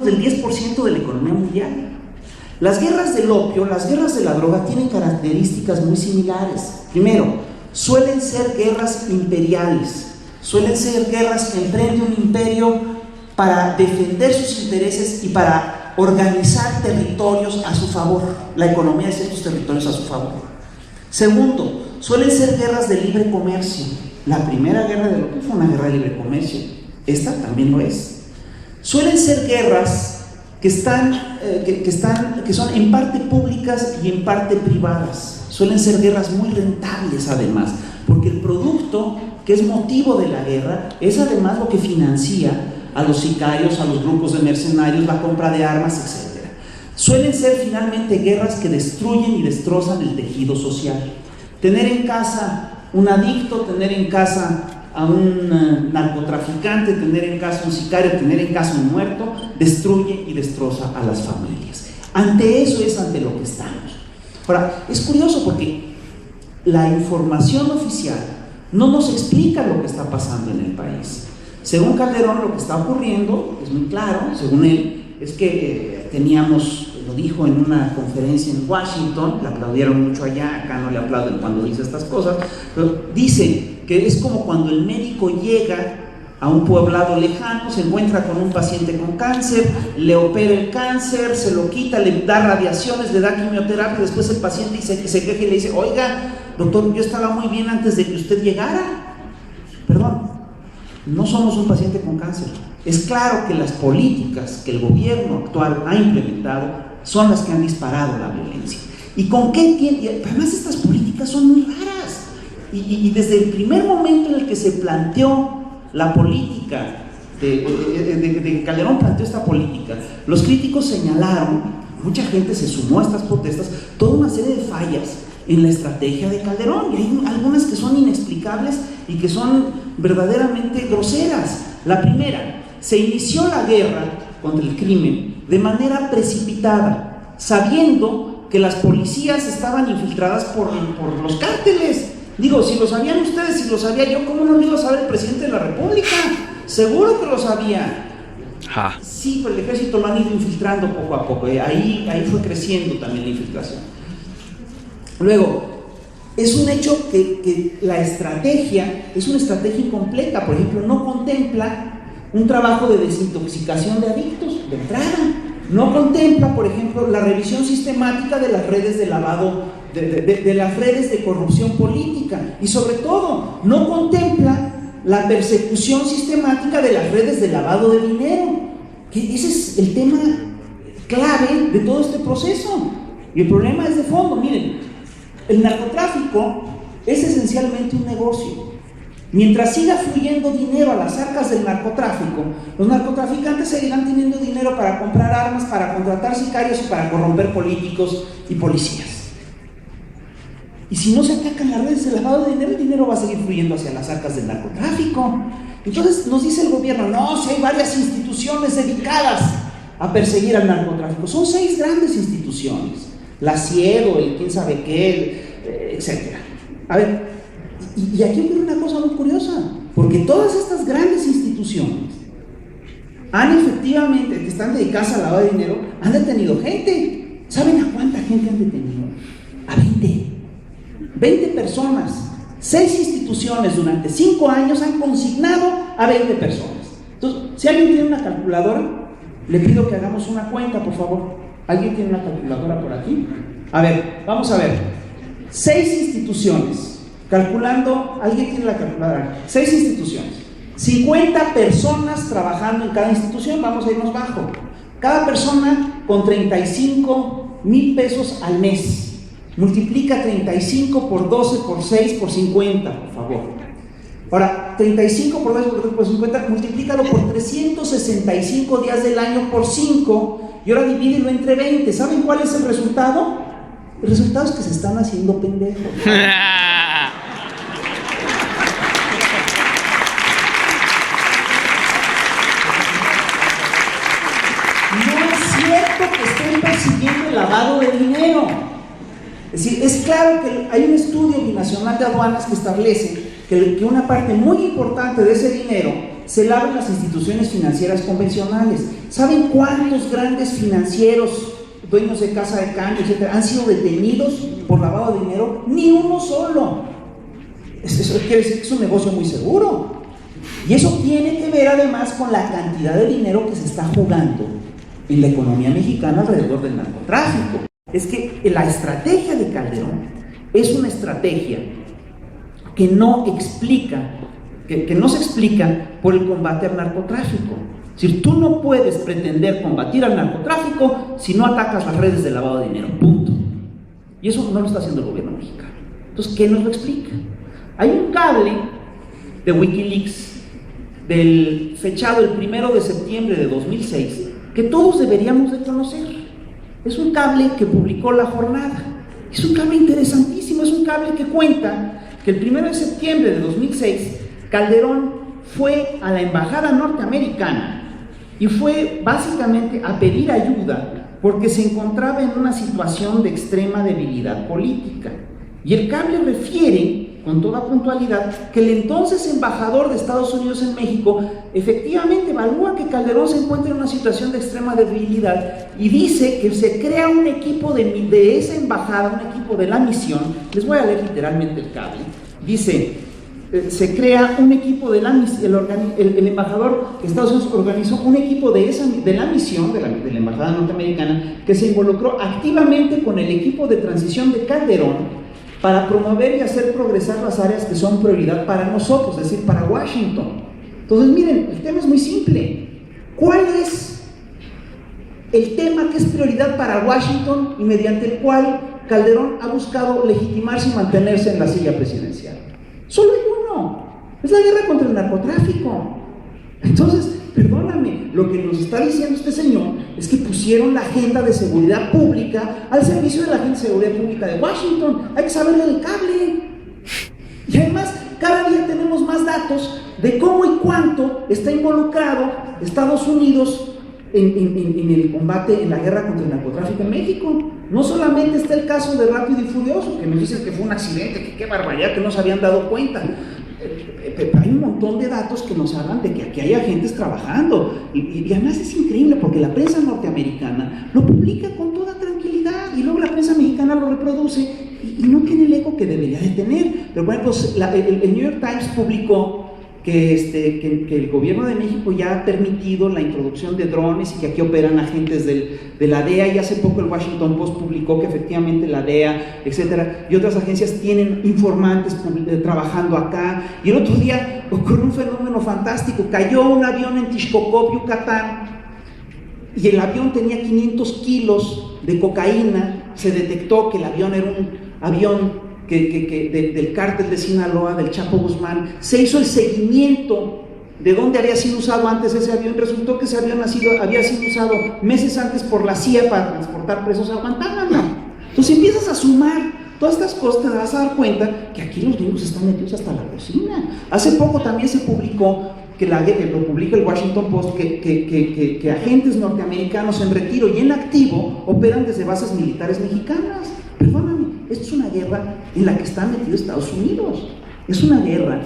del 10% de la economía mundial. Las guerras del opio, las guerras de la droga tienen características muy similares. Primero, suelen ser guerras imperiales, suelen ser guerras que emprende un imperio para defender sus intereses y para organizar territorios a su favor, la economía de ciertos territorios a su favor. Segundo, suelen ser guerras de libre comercio. La primera guerra del opio fue una guerra de libre comercio, esta también lo es. Suelen ser guerras que son en parte públicas y en parte privadas. Suelen ser guerras muy rentables además, porque el producto que es motivo de la guerra es además lo que financia a los sicarios, a los grupos de mercenarios, la compra de armas, etc. Suelen ser finalmente guerras que destruyen y destrozan el tejido social. Tener en casa un adicto, tener en casa a un narcotraficante, tener en casa un sicario, tener en casa un muerto, destruye y destroza a las familias. Ante eso es ante lo que estamos. Ahora, es curioso porque la información oficial no nos explica lo que está pasando en el país. Según Calderón, lo que está ocurriendo, es muy claro, según él, es que teníamos, lo dijo en una conferencia en Washington, le aplaudieron mucho allá, acá no le aplauden cuando dice estas cosas, pero dice que es como cuando el médico llega a un poblado lejano, se encuentra con un paciente con cáncer, le opera el cáncer, se lo quita, le da radiaciones, le da quimioterapia, después el paciente se queja y le dice: oiga, doctor, yo estaba muy bien antes de que usted llegara. Perdón, no somos un paciente con cáncer. Es claro que las políticas que el gobierno actual ha implementado son las que han disparado la violencia. ¿Y con qué tiene? Además, estas políticas son muy raras. Y desde el primer momento en el que se planteó la política, de Calderón planteó esta política, los críticos señalaron, mucha gente se sumó a estas protestas, toda una serie de fallas en la estrategia de Calderón, y hay algunas que son inexplicables y que son verdaderamente groseras. La primera, se inició la guerra contra el crimen de manera precipitada, sabiendo que las policías estaban infiltradas por los cárteles. Digo, si lo sabían ustedes, si lo sabía yo, ¿cómo no lo iba a saber el presidente de la República? Seguro que lo sabía. Sí, pero el ejército lo han ido infiltrando poco a poco, ahí fue creciendo también la infiltración. Luego, es un hecho que la estrategia es una estrategia incompleta. Por ejemplo, no contempla un trabajo de desintoxicación de adictos de entrada. No contempla, por ejemplo, la revisión sistemática de las redes de lavado, de las redes de corrupción política, y sobre todo, no contempla la persecución sistemática de las redes de lavado de dinero, que ese es el tema clave de todo este proceso. Y el problema es de fondo. Miren, el narcotráfico es esencialmente un negocio. Mientras siga fluyendo dinero a las arcas del narcotráfico, los narcotraficantes seguirán teniendo dinero para comprar armas, para contratar sicarios y para corromper políticos y policías. Y si no se atacan las redes de lavado de dinero, el dinero va a seguir fluyendo hacia las arcas del narcotráfico. Entonces nos dice el gobierno: no, si hay varias instituciones dedicadas a perseguir al narcotráfico. Son 6 grandes instituciones: la CIEDO, el quién sabe qué, etc. A ver, y aquí ocurre una cosa muy curiosa, porque todas estas grandes instituciones han efectivamente, que están dedicadas al lavado de dinero, han detenido gente. ¿Saben a cuánta gente han detenido? A 20 personas. 6 instituciones durante 5 años han consignado a 20 personas. Entonces, si alguien tiene una calculadora, le pido que hagamos una cuenta, por favor. ¿Alguien tiene una calculadora por aquí? A ver, vamos a ver. 6 instituciones. Calculando, ¿alguien tiene la calculadora? 6 instituciones. 50 personas trabajando en cada institución, vamos a irnos bajo. Cada persona con 35,000 pesos al mes. Multiplica 35 por 12, por 6, por 50, por favor. Ahora, 35 por 12, por 12, por 50, multiplícalo por 365 días del año por 5, y ahora divídelo entre 20. ¿Saben cuál es el resultado? El resultado es que se están haciendo pendejos. Que estén persiguiendo el lavado de dinero. Es decir, es claro que hay un estudio binacional de aduanas que establece que una parte muy importante de ese dinero se lavan las instituciones financieras convencionales. ¿Saben cuántos grandes financieros, dueños de casa de cambio, etcétera, han sido detenidos por lavado de dinero? Ni uno solo. Eso quiere decir que es un negocio muy seguro. Y eso tiene que ver además con la cantidad de dinero que se está jugando en la economía mexicana alrededor del narcotráfico. Es que la estrategia de Calderón es una estrategia que no explica, que no se explica por el combate al narcotráfico. Es decir, tú no puedes pretender combatir al narcotráfico si no atacas las redes de lavado de dinero, punto. Y eso no lo está haciendo el gobierno mexicano. Entonces, ¿qué nos lo explica? Hay un cable de Wikileaks fechado el 1 de septiembre de 2006 que todos deberíamos de conocer. Es un cable que publicó La Jornada. Es un cable interesantísimo, es un cable que cuenta que el 1 de septiembre de 2006 Calderón fue a la embajada norteamericana y fue básicamente a pedir ayuda porque se encontraba en una situación de extrema debilidad política. Y el cable refiere con toda puntualidad que el entonces embajador de Estados Unidos en México efectivamente evalúa que Calderón se encuentra en una situación de extrema debilidad y dice que se crea un equipo de esa embajada, un equipo de la misión. Les voy a leer literalmente el cable. Dice: se crea un equipo de la misión, el embajador de Estados Unidos organizó un equipo de la misión de la embajada norteamericana que se involucró activamente con el equipo de transición de Calderón para promover y hacer progresar las áreas que son prioridad para nosotros, es decir, para Washington. Entonces, miren, el tema es muy simple. ¿Cuál es el tema que es prioridad para Washington y mediante el cual Calderón ha buscado legitimarse y mantenerse en la silla presidencial? Solo hay uno: es la guerra contra el narcotráfico. Entonces, perdóname, lo que nos está diciendo este señor es que pusieron la agenda de seguridad pública al servicio de la agenda de seguridad pública de Washington. Hay que saberle del cable. Y además, cada día tenemos más datos de cómo y cuánto está involucrado Estados Unidos en el combate, en la guerra contra el narcotráfico en México. No solamente está el caso de Rápido y Furioso, que nos dicen que fue un accidente, que qué barbaridad, que no se habían dado cuenta. Hay un montón de datos que nos hablan de que aquí hay agentes trabajando y además es increíble porque la prensa norteamericana lo publica con toda tranquilidad y luego la prensa mexicana lo reproduce y no tiene el eco que debería de tener. Pero bueno, pues el New York Times publicó que el gobierno de México ya ha permitido la introducción de drones y que aquí operan agentes de la DEA, y hace poco el Washington Post publicó que efectivamente la DEA, etcétera, y otras agencias tienen informantes trabajando acá. Y el otro día ocurrió un fenómeno fantástico: cayó un avión en Tixcocop, Yucatán, y el avión tenía 500 kilos de cocaína. Se detectó que el avión era un avión del cártel de Sinaloa, del Chapo Guzmán. Se hizo el seguimiento de dónde había sido usado antes ese avión. Resultó que ese avión había sido usado meses antes por la CIA para transportar presos a Guantánamo. Entonces empiezas a sumar todas estas cosas, te vas a dar cuenta que aquí los gringos están metidos hasta la cocina. Hace poco también se publicó, lo publica el Washington Post, que agentes norteamericanos en retiro y en activo operan desde bases militares mexicanas. Perdóname, esto es una guerra en la que está metido Estados Unidos. Es una guerra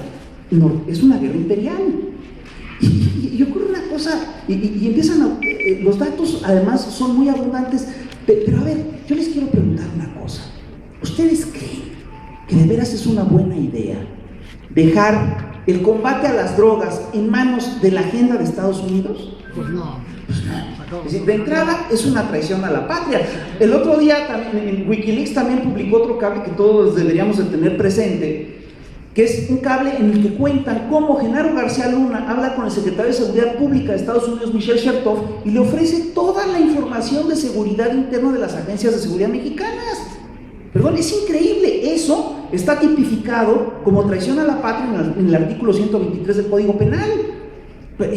imperial. Y ocurre una cosa, y empiezan los datos además son muy abundantes. Pero a ver, yo les quiero preguntar una cosa: ¿ustedes creen que de veras es una buena idea dejar el combate a las drogas en manos de la agenda de Estados Unidos? Pues no. Es decir, de entrada es una traición a la patria. El otro día también, en Wikileaks también publicó otro cable que todos deberíamos de tener presente, que es un cable en el que cuentan cómo Genaro García Luna habla con el secretario de Seguridad Pública de Estados Unidos, Michel Chertoff, y le ofrece toda la información de seguridad interna de las agencias de seguridad mexicanas. Perdón, es increíble. Eso está tipificado como traición a la patria en el artículo 123 del Código Penal.